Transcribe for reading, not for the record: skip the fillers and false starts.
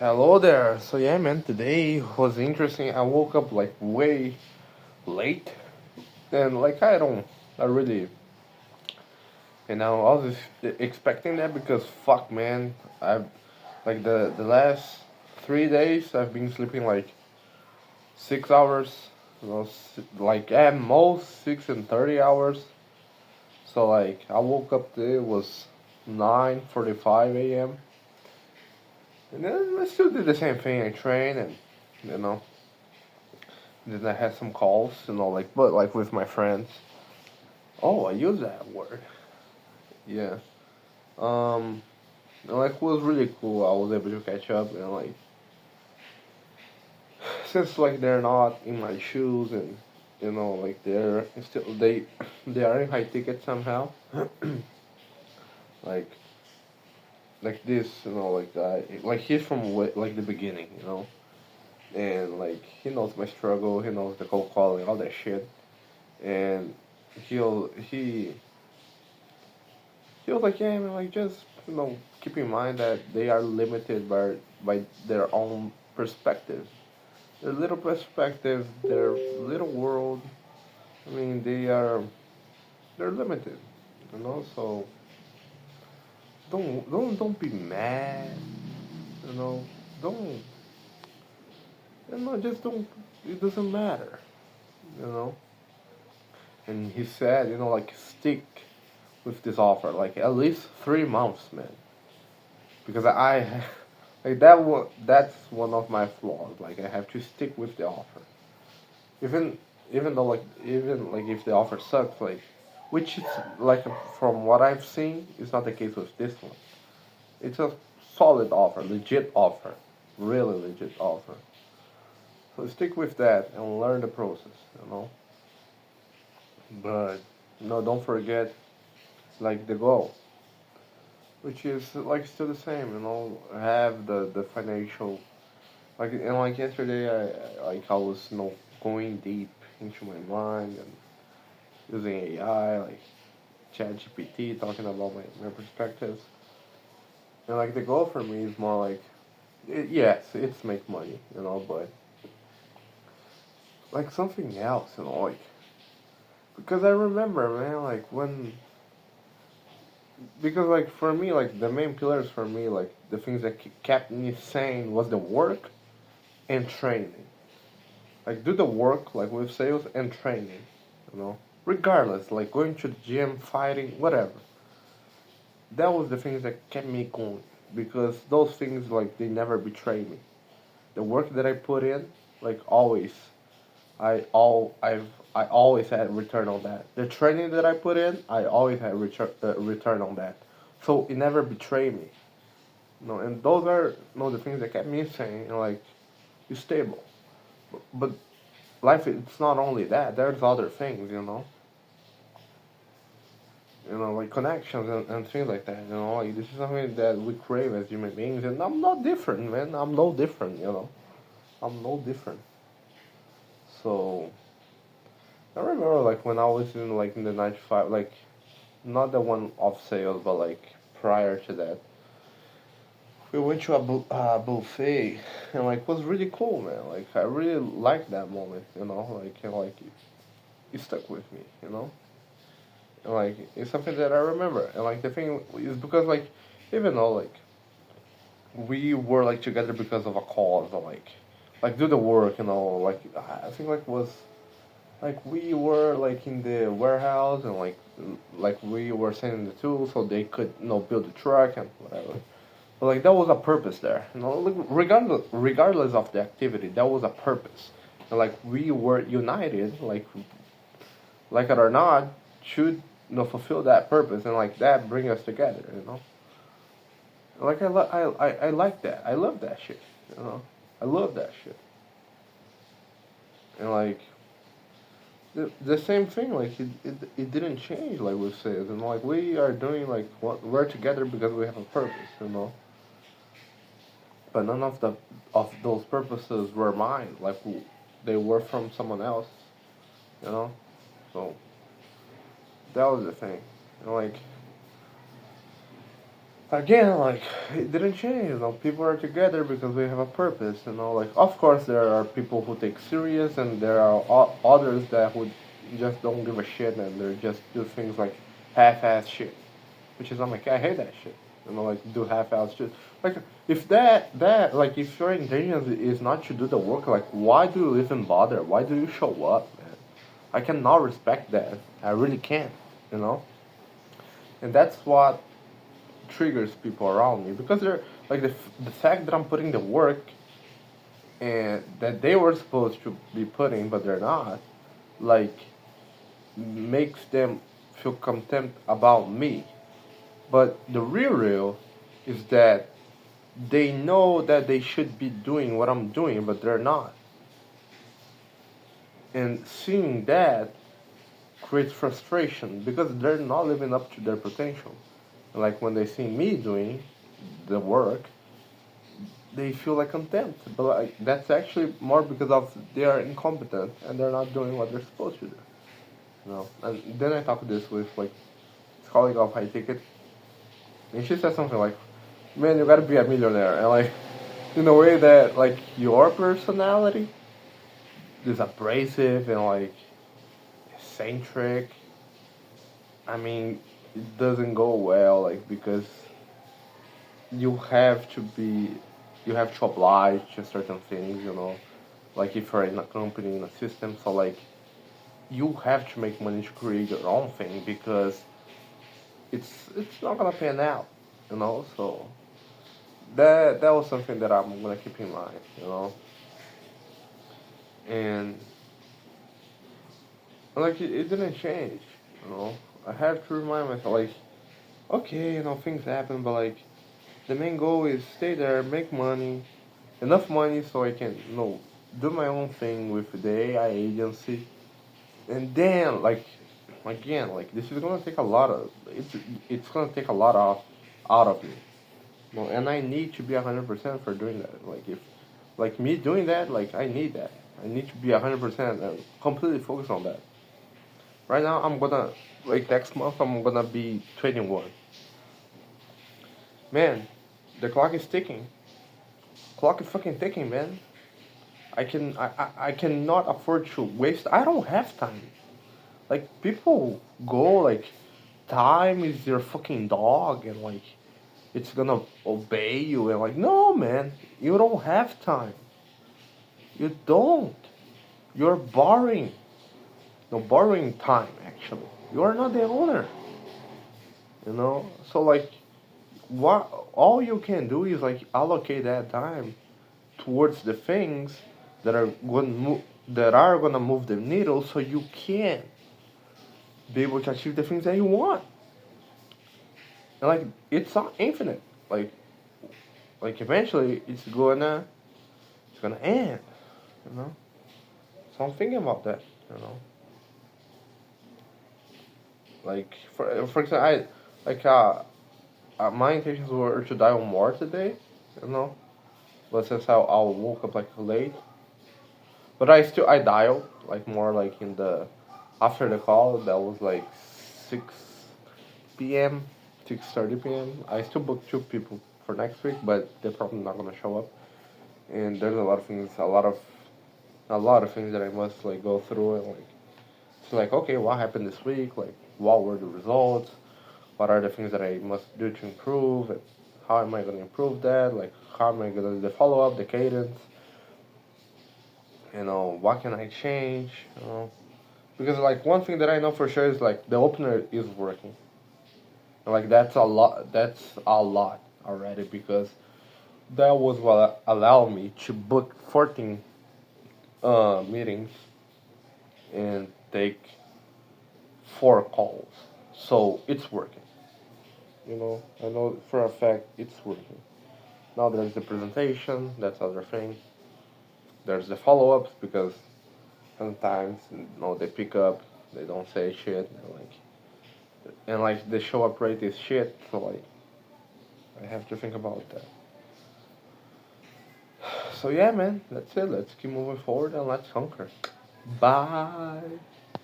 Hello there. So yeah, man, today was interesting. I woke up like way late, and like I really, I was expecting that because fuck, man, I've like the last 3 days I've been sleeping like 6 hours, like at most 6 and 30 hours. So like I woke up today it was 9:45 a.m. and then I still did the same thing. I trained and you know then I had some calls, but like with my friends. Oh, I use that word. Yeah. Um, and, like it was really cool. I was able to catch up and like since like they're not in my shoes and like they are in high ticket somehow. like like this like he's from like the beginning and like he knows my struggle. He knows the cold calling, all that shit, and he'll he He was like, yeah, I mean, like, just, keep in mind that they are limited by their own perspective. Their little perspective, their little world, I mean, they're limited, so don't be mad, you know, don't, just don't, it doesn't matter, you know. And he said, like, stick with this offer, like, at least 3 months, man. Because like that's one of my flaws. Like I have to stick with the offer, even even if the offer sucks. Like, which is like from what I've seen, is not the case with this one. It's a solid offer, legit offer, really legit offer. So stick with that and learn the process. But no, don't forget like the goal, which is like still the same. Have the financial. Like yesterday, I was going deep into my mind and using AI like ChatGPT, talking about my perspectives. And like the goal for me is more like, yes, it's make money, but like something else, like because I remember, man, like when because like for me, like the main pillars for me, like the things that kept me sane was the work and training. Like do the work like with sales and training, regardless, like going to the gym, fighting, whatever. That was the things that kept me going because those things like they never betray me. The work that I put in, like always, I always had return on that. The training that I put in, I always had return on that. So it never betrayed me. And those are the things that kept me sane and like you stable. But life it's not only that. There's other things. Like connections and things like that. Like this is something that we crave as human beings, and I'm not different, man. I'm no different. I'm no different. So I remember like when I was in the 95, like not the one off sales, but like prior to that, we went to a buffet, and like it was really cool, man. Like I really liked that moment, like it stuck with me, And like it's something that I remember, and like the thing is because like even though like we were like together because of a cause, or like do the work, like I think like was like we were like in the warehouse and like we were sending the tools so they could build the truck and whatever. But like that was a purpose there, like, regardless of the activity, that was a purpose, and like we were united, like it or not, should fulfill that purpose and like that bring us together. Like I like that. I love that shit. I love that shit. And like the same thing, like it didn't change like with sales, and like we are doing like what we're together because we have a purpose. But none of those purposes were mine. Like they were from someone else. You know. So that was the thing. And like again, like, it didn't change. People are together because we have a purpose. Like, of course there are people who take serious, and there are others that would just don't give a shit, and they just do things like half-ass shit, which is I'm like, I hate that shit. Like, do half-ass shit. Like, if like, if your intention is not to do the work, like, why do you even bother? Why do you show up, man? I cannot respect that. I really can't. You know, and that's what triggers people around me, because they're like, the fact that I'm putting the work and that they were supposed to be putting but they're not, like, makes them feel contempt about me. But the real is that they know that they should be doing what I'm doing, but they're not. And seeing that creates frustration because they're not living up to their potential. Like, when they see me doing the work, they feel like contempt. But like, that's actually more because of they are incompetent and they're not doing what they're supposed to do. And then I talked this with, like, this colleague of high ticket, and she said something like, "Man, you gotta be a millionaire," and like, in a way that, like, your personality is abrasive and, like, eccentric. I mean, it doesn't go well, like, because you have to be, you have to oblige to certain things, like, if you're in a company, in a system, so, like, you have to make money to create your own thing, because it's not gonna pan out, so that was something that I'm gonna keep in mind, and like, it didn't change, I have to remind myself, like, okay, things happen, but, like, the main goal is stay there, make money, enough money so I can, do my own thing with the AI agency, and then, like, again, like, this is gonna take a lot of, it's gonna take a lot out of me, and I need to be 100% for doing that. Like, if, like, me doing that, like, I need that. I need to be 100% and completely focused on that. Right now, I'm gonna, like, next month, I'm gonna be 21. Man, the clock is ticking. Clock is fucking ticking, man. I cannot afford to waste. I don't have time. Like, people go, like, time is your fucking dog, and, like, it's gonna obey you, and, like, no, man, you don't have time. You don't. You're borrowing. No, borrowing time, actually. You are not the owner. So, like, what all you can do is, like, allocate that time towards the things that are gonna move the needle, so you can be able to achieve the things that you want. And, like, it's not infinite. Like, eventually it's gonna end. You know. So I'm thinking about that. You know. Like, for example, my intentions were to dial more today. You know. But since I woke up, like, late, but I dialed, like, more, like, in the after the call, that was like 6 p.m., 6:30 p.m. I still booked 2 people for next week, but they're probably not gonna show up. And there's a lot of things, a lot of things that I must, like, go through, and, like, it's like, okay, what happened this week? Like, what were the results? What are the things that I must do to improve? And how am I gonna improve that? Like, how am I gonna do the follow up, the cadence? What can I change? Because, like, one thing that I know for sure is, like, the opener is working. And, like, that's a lot. That's a lot already, because that was what allowed me to book 14 meetings and take 4 calls. So it's working. I know for a fact it's working. Now there's the presentation. That's other thing. There's the follow-ups, because sometimes, they pick up, they don't say shit, and like the show up rate is shit, so, like, I have to think about that. So yeah, man, that's it. Let's keep moving forward and let's conquer. Bye.